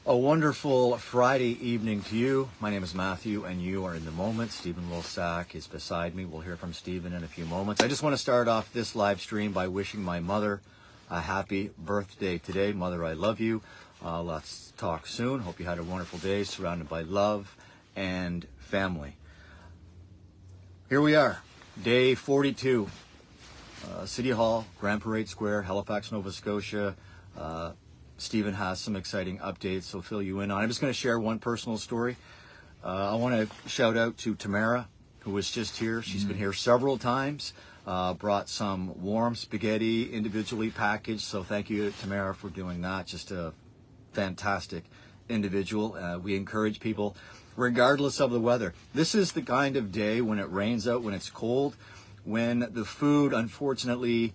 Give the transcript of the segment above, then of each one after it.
A wonderful Friday evening to you. My name is Matthew, and you are in the moment. Stephen Wilsack is beside me. We'll hear from Stephen in a few moments. I just want to start off this live stream by wishing my mother a happy birthday today. Mother, I love you. Let's talk soon. Hope you had a wonderful day surrounded by love and family. Here we are, day 42. City Hall, Grand Parade Square, Halifax, Nova Scotia. Stephen has some exciting updates, so fill you in on. I'm just going to share one personal story. I want to shout out to Tamara, who was just here. She's been here several times, brought some warm spaghetti individually packaged, so thank you, Tamara, for doing that. Just a fantastic individual. We encourage people, regardless of the weather. This is the kind of day when it rains out, when it's cold, when the food, unfortunately,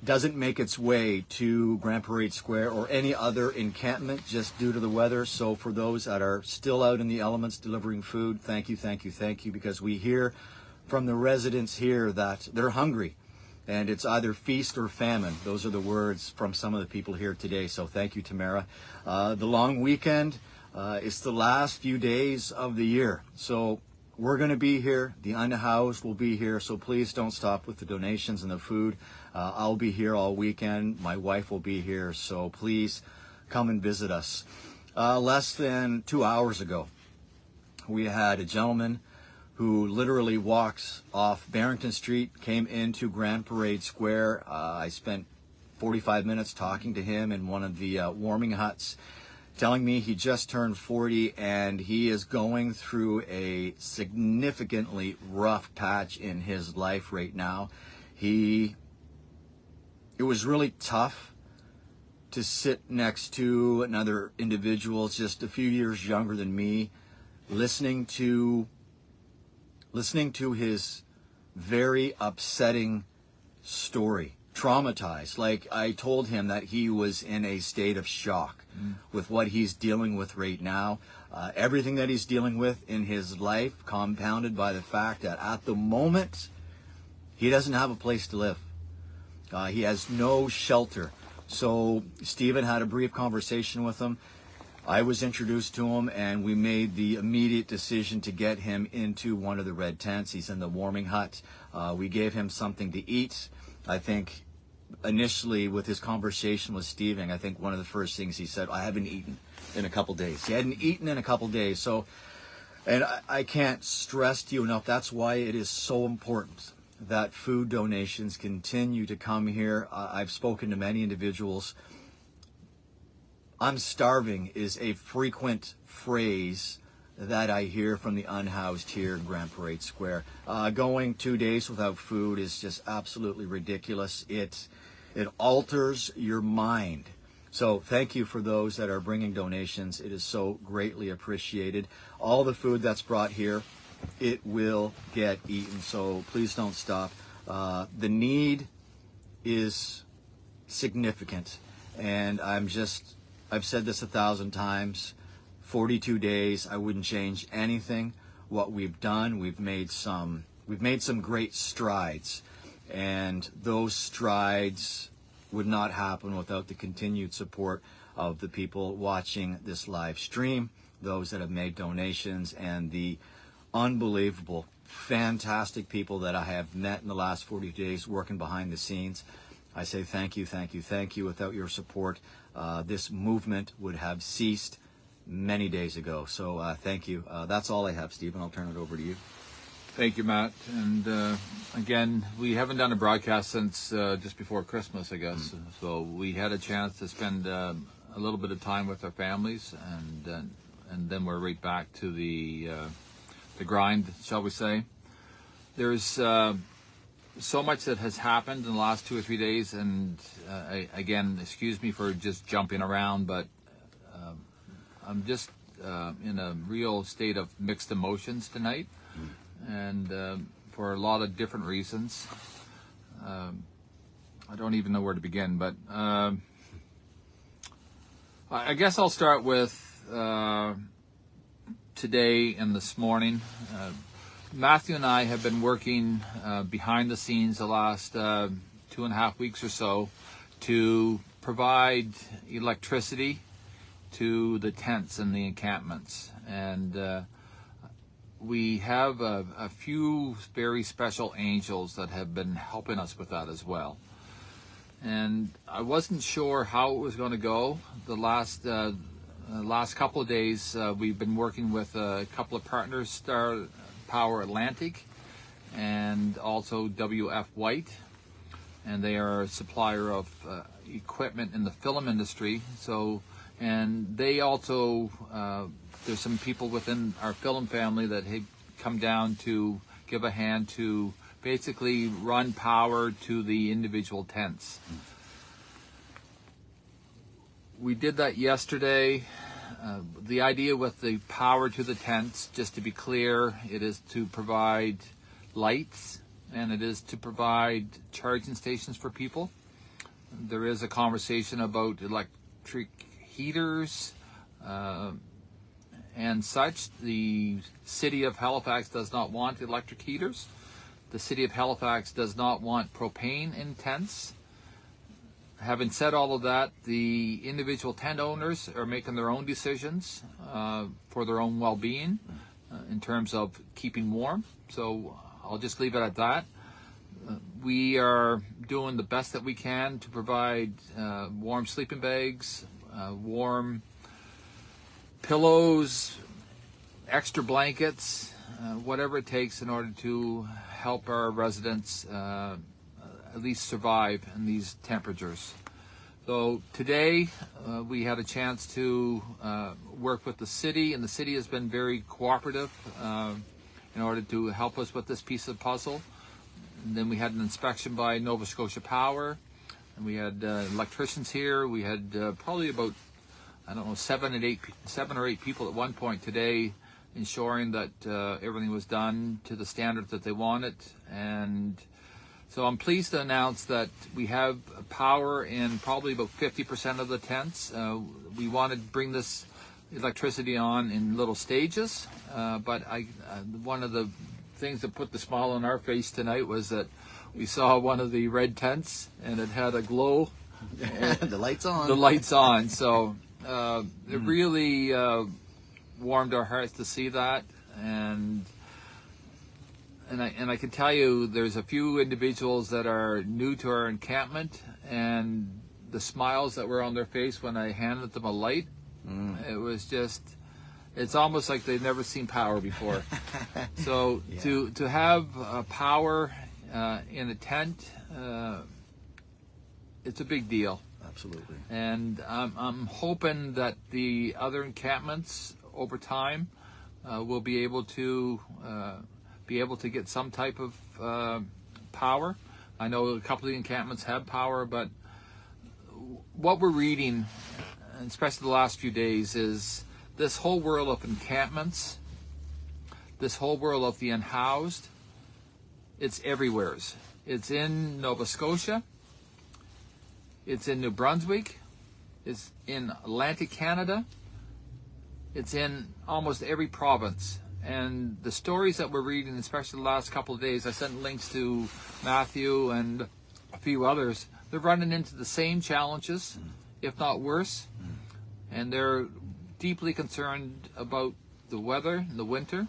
doesn't make its way to Grand Parade Square or any other encampment just due to the weather. So for those that are still out in the elements delivering food, thank you, thank you, thank you, because we hear from the residents here that they're hungry and it's either feast or famine. Those are the words from some of the people here today. So thank you, Tamara. The long weekend, it's the last few days of the year. So we're going to be here. The unhoused will be here. So please don't stop with the donations and the food. I'll be here all weekend. My wife will be here. So please come and visit us. Less than 2 hours ago, we had a gentleman who literally walks off Barrington Street, came into Grand Parade Square. I spent 45 minutes talking to him in one of the warming huts, telling me he just turned 40 and he is going through a significantly rough patch in his life right now. It was really tough to sit next to another individual just a few years younger than me, listening to his very upsetting story. Traumatized. Like, I told him that he was in a state of shock with what he's dealing with right now. Everything that he's dealing with in his life, compounded by the fact that at the moment, he doesn't have a place to live. He has no shelter. So Stephen had a brief conversation with him. I was introduced to him, and we made the immediate decision to get him into one of the red tents. He's in the warming hut. We gave him something to eat. I think initially with his conversation with Stephen, I think one of the first things he said, I haven't eaten in a couple days. He hadn't eaten in a couple days. So, and I can't stress to you enough, that's why it is so important that food donations continue to come here. I've spoken to many individuals. I'm starving is a frequent phrase that I hear from the unhoused here in Grand Parade Square. Going 2 days without food is just absolutely ridiculous. It alters your mind. So thank you for those that are bringing donations. It is so greatly appreciated. All the food that's brought here, it will get eaten. So please don't stop. The need is significant. And I've said this 1,000 times. 42 days, I wouldn't change anything. What we've done, we've made some great strides, and those strides would not happen without the continued support of the people watching this live stream, those that have made donations, and the unbelievable, fantastic people that I have met in the last 40 days working behind the scenes. I say thank you, thank you, thank you. Without your support, this movement would have ceased many days ago. So thank you. That's all I have, Stephen. I'll turn it over to you. Thank you, Matt. And again, we haven't done a broadcast since just before Christmas, I guess. So we had a chance to spend a little bit of time with our families, and then we're right back to the grind, shall we say. There's so much that has happened in the last 2 or 3 days, and again, excuse me for just jumping around, but I'm just in a real state of mixed emotions tonight, and for a lot of different reasons. I don't even know where to begin, but I guess I'll start with today and this morning. Matthew and I have been working behind the scenes the last 2.5 weeks or so to provide electricity to the tents and the encampments. And we have a few very special angels that have been helping us with that as well. And I wasn't sure how it was going to go. The last couple of days, we've been working with a couple of partners, Star Power Atlantic and also WF White, and they are a supplier of equipment in the film industry. So, and they also, there's some people within our film family that had come down to give a hand to basically run power to the individual tents. We did that yesterday. The idea with the power to the tents, just to be clear, it is to provide lights and it is to provide charging stations for people. There is a conversation about electric heaters and such. The city of Halifax does not want electric heaters. The city of Halifax does not want propane in tents. Having said all of that, the individual tent owners are making their own decisions for their own well-being in terms of keeping warm. So I'll just leave it at that. We are doing the best that we can to provide warm sleeping bags, warm pillows, extra blankets, whatever it takes in order to help our residents at least survive in these temperatures. So today we had a chance to work with the city, and the city has been very cooperative in order to help us with this piece of the puzzle. And then we had an inspection by Nova Scotia Power, and we had electricians here. We had probably about, I don't know, 7 or 8 people at one point today, ensuring that everything was done to the standard that they wanted. And so I'm pleased to announce that we have power in probably about 50% of the tents. We want to bring this electricity on in little stages, but one of the things that put the smile on our face tonight was that we saw one of the red tents and it had a glow. The lights on. The lights on. So it really warmed our hearts to see that, and I can tell you there's a few individuals that are new to our encampment, and the smiles that were on their face when I handed them a light, it was just, it's almost like they've never seen power before. So yeah. to have power in a tent, it's a big deal. Absolutely. And I'm hoping that the other encampments over time will be able to get some type of power. I know a couple of the encampments have power, but what we're reading, especially the last few days, is this whole world of encampments, this whole world of the unhoused, it's everywhere. It's in Nova Scotia, it's in New Brunswick, it's in Atlantic Canada, it's in almost every province. And the stories that we're reading, especially the last couple of days, I sent links to Matthew and a few others, they're running into the same challenges, if not worse. And they're deeply concerned about the weather in the winter.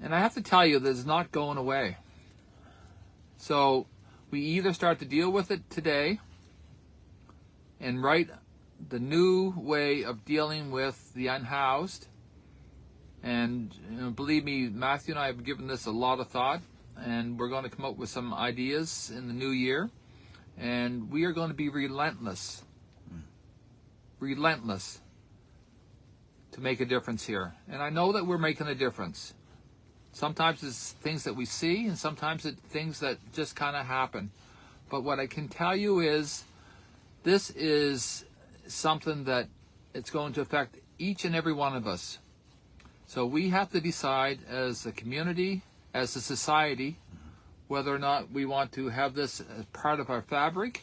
And I have to tell you that it's not going away. So we either start to deal with it today and write the new way of dealing with the unhoused. And believe me, Matthew and I have given this a lot of thought, and we're going to come up with some ideas in the new year. And we are going to be relentless to make a difference here. And I know that we're making a difference. Sometimes it's things that we see, and sometimes it's things that just kind of happen. But what I can tell you is, this is something that it's going to affect each and every one of us. So we have to decide as a community, as a society, whether or not we want to have this as part of our fabric,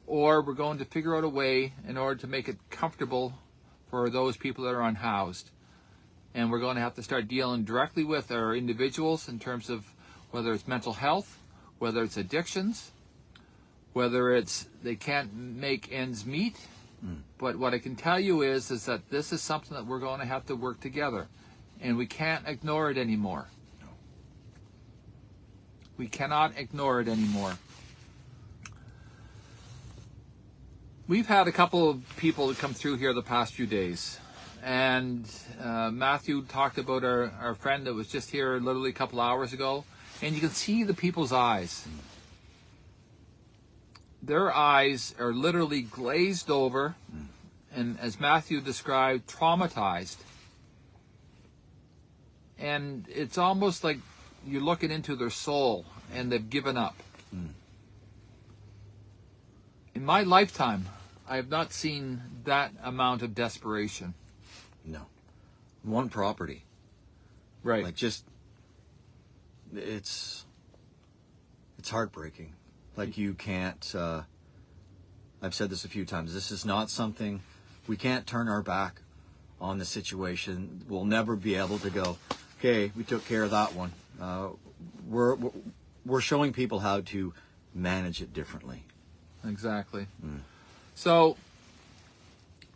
or we're going to figure out a way in order to make it comfortable for those people that are unhoused. And we're going to have to start dealing directly with our individuals in terms of whether it's mental health, whether it's addictions, whether it's they can't make ends meet, But what I can tell you is that this is something that we're going to have to work together. And we can't ignore it anymore. No. We cannot ignore it anymore. We've had a couple of people that come through here the past few days. And Matthew talked about our friend that was just here literally a couple hours ago. And you can see the people's eyes. Their eyes are literally glazed over. And as Matthew described, traumatized. And it's almost like you're looking into their soul and they've given up. In my lifetime, I have not seen that amount of desperation. No. One property. Right. Like just, it's heartbreaking. Like you can't, I've said this a few times, this is not something, we can't turn our back on the situation. We'll never be able to go, okay, we took care of that one. We're showing people how to manage it differently. Exactly. So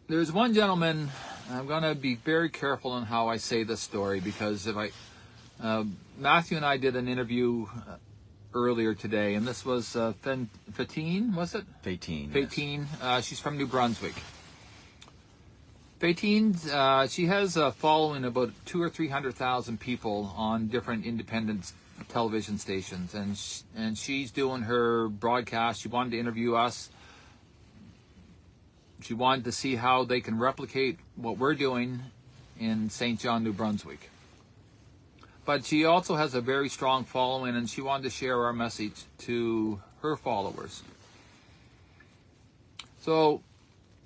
there's one gentleman. I'm going to be very careful on how I say this story because if Matthew and I did an interview earlier today, and this was Fatine, was it? Fatine. Fatine. Yes. She's from New Brunswick. Fatine, she has a following of about 200,000 or 300,000 people on different independent television stations, and she's doing her broadcast. She wanted to interview us. She wanted to see how they can replicate what we're doing in St. John, New Brunswick. But she also has a very strong following, and she wanted to share our message to her followers. So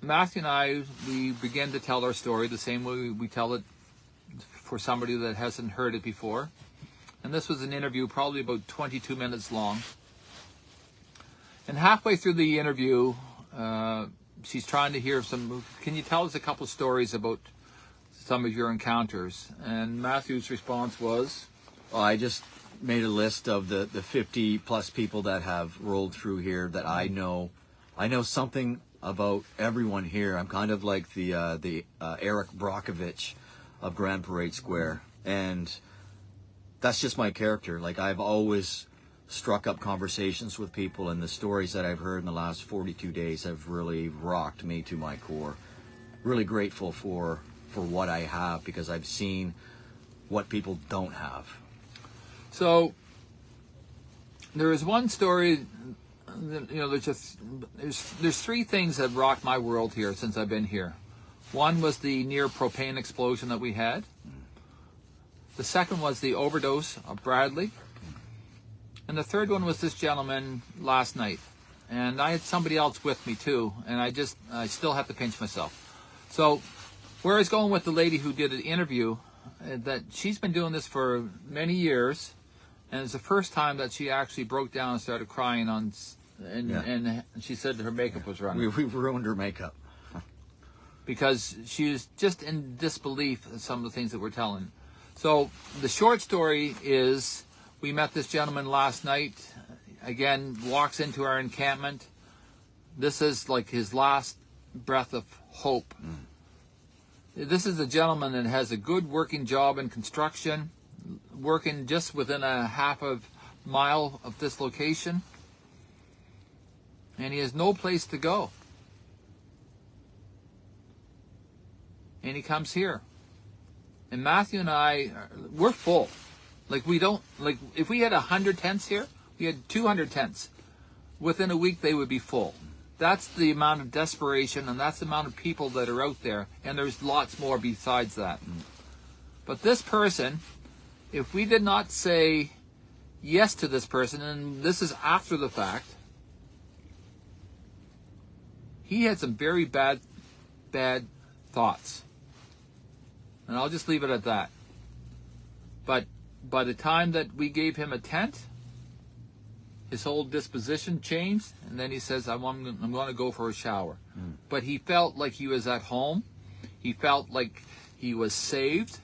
Matthew and I, we began to tell our story the same way we tell it for somebody that hasn't heard it before. And this was an interview probably about 22 minutes long. And halfway through the interview, she's trying to hear can you tell us a couple of stories about some of your encounters? And Matthew's response was? Well, I just made a list of the 50 plus people that have rolled through here that I know. I know something about everyone here. I'm kind of like the Eric Brockovich of Grand Parade Square. And that's just my character. Like I've always struck up conversations with people, and the stories that I've heard in the last 42 days have really rocked me to my core. Really grateful for what I have because I've seen what people don't have. So there is one story, there's three things that rocked my world here since I've been here. One was the near propane explosion that we had. The second was the overdose of Bradley. And the third one was this gentleman last night. And I had somebody else with me too, and I still have to pinch myself. So where I was going with the lady who did the interview, that she's been doing this for many years, and it's the first time that she actually broke down and started crying and she said her makeup was running. We ruined her makeup. Because she was just in disbelief at some of the things that we're telling. So the short story is, we met this gentleman last night, again, walks into our encampment. This is like his last breath of hope. This is a gentleman that has a good working job in construction, working just within a half a mile of this location, and he has no place to go. And he comes here. And Matthew and I, we're full. Like if we had 100 tents here, we had 200 tents. Within a week, they would be full. That's the amount of desperation, and that's the amount of people that are out there. And there's lots more besides that. But this person, if we did not say yes to this person, and this is after the fact, he had some very bad thoughts. And I'll just leave it at that. But by the time that we gave him a tent, his whole disposition changed, and then he says, I'm going to go for a shower. But he felt like he was at home. He felt like he was saved.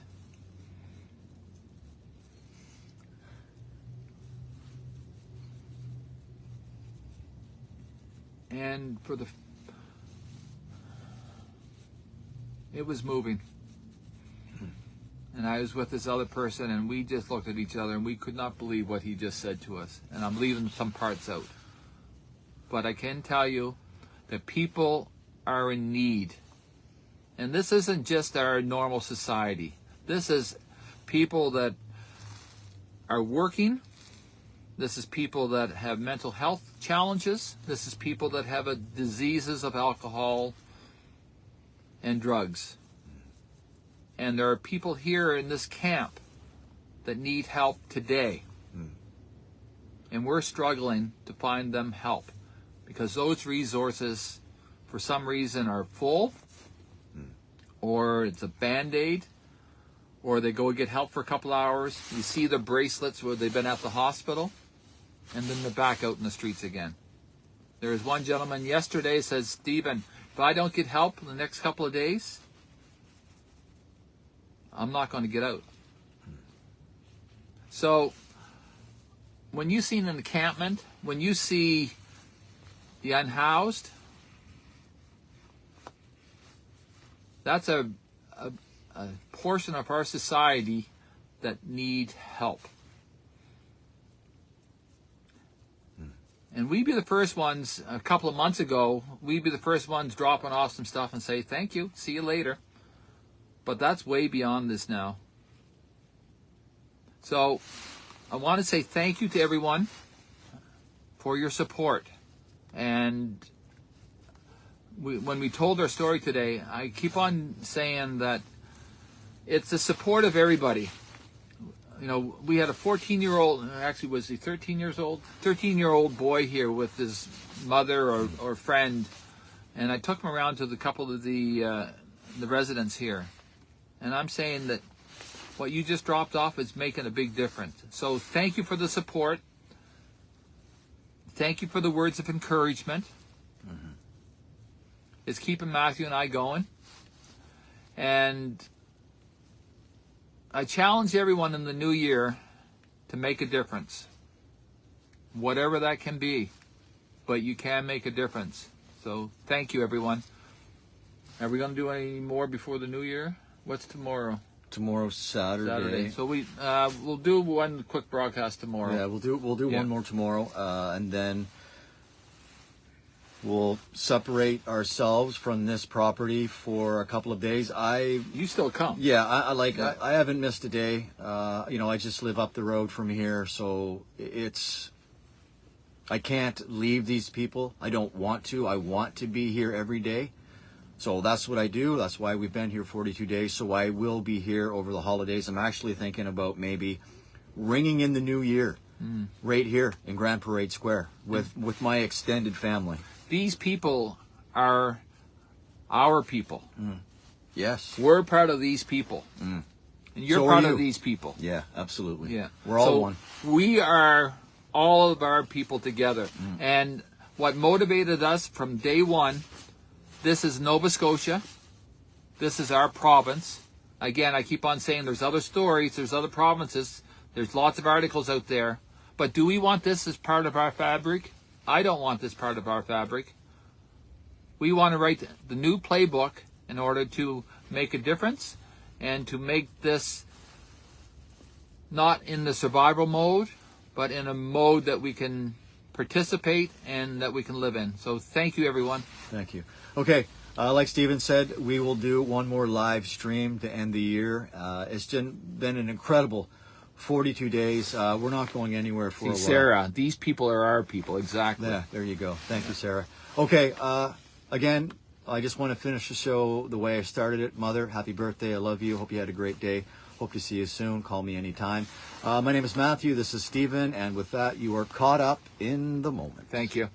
And It was moving. And I was with this other person, and we just looked at each other, and we could not believe what he just said to us. And I'm leaving some parts out. But I can tell you that people are in need. And this isn't just our normal society. This is people that are working. This is people that have mental health challenges. This is people that have diseases of alcohol and drugs. And there are people here in this camp that need help today. And we're struggling to find them help because those resources, for some reason, are full, or it's a Band-Aid, or they go get help for a couple hours. You see the bracelets where they've been at the hospital, and then they're back out in the streets again. There was one gentleman yesterday says, Stephen, if I don't get help in the next couple of days, I'm not going to get out. So when you see an encampment, when you see the unhoused, that's a portion of our society that need help. And we'd be the first ones, a couple of months ago, we'd be the first ones dropping off some stuff and say, thank you, see you later. But that's way beyond this now. So I want to say thank you to everyone for your support. And when we told our story today, I keep on saying that it's the support of everybody. You know, we had a 14-year-old, actually was he 13 years old? 13-year-old boy here with his mother or friend. And I took him around to a couple of the residents here. And I'm saying that what you just dropped off is making a big difference. So thank you for the support. Thank you for the words of encouragement. It's keeping Matthew and I going. And I challenge everyone in the new year to make a difference. Whatever that can be. But you can make a difference. So thank you, everyone. Are we going to do any more before the new year? What's tomorrow? Tomorrow's Saturday. So we'll do one quick broadcast tomorrow. Yeah, we'll do one more tomorrow, and then we'll separate ourselves from this property for a couple of days. You still come? Yeah, I haven't missed a day. I just live up the road from here, so I can't leave these people. I don't want to. I want to be here every day. So that's what I do. That's why we've been here 42 days. So I will be here over the holidays. I'm actually thinking about maybe ringing in the new year right here in Grand Parade Square with my extended family. These people are our people. Yes. We're part of these people. And you're So part are of you. these people. Yeah, absolutely. Yeah. We're all one. We are all of our people together. And what motivated us from day one, this is Nova Scotia. This is our province. Again, I keep on saying there's other stories, there's other provinces, there's lots of articles out there. But do we want this as part of our fabric? I don't want this part of our fabric. We want to write the new playbook in order to make a difference and to make this not in the survival mode, but in a mode that we can participate and that we can live in. So thank you, everyone. Thank you. Okay, like Stephen said, we will do one more live stream to end the year. It's been an incredible 42 days. We're not going anywhere for a while. Sarah, these people are our people. Exactly. Yeah, there you go. Thank you, Sarah. Okay, again, I just want to finish the show the way I started it. Mother, happy birthday. I love you. Hope you had a great day. Hope to see you soon. Call me anytime. My name is Matthew. This is Stephen. And with that, you are caught up in the moment. Thank you.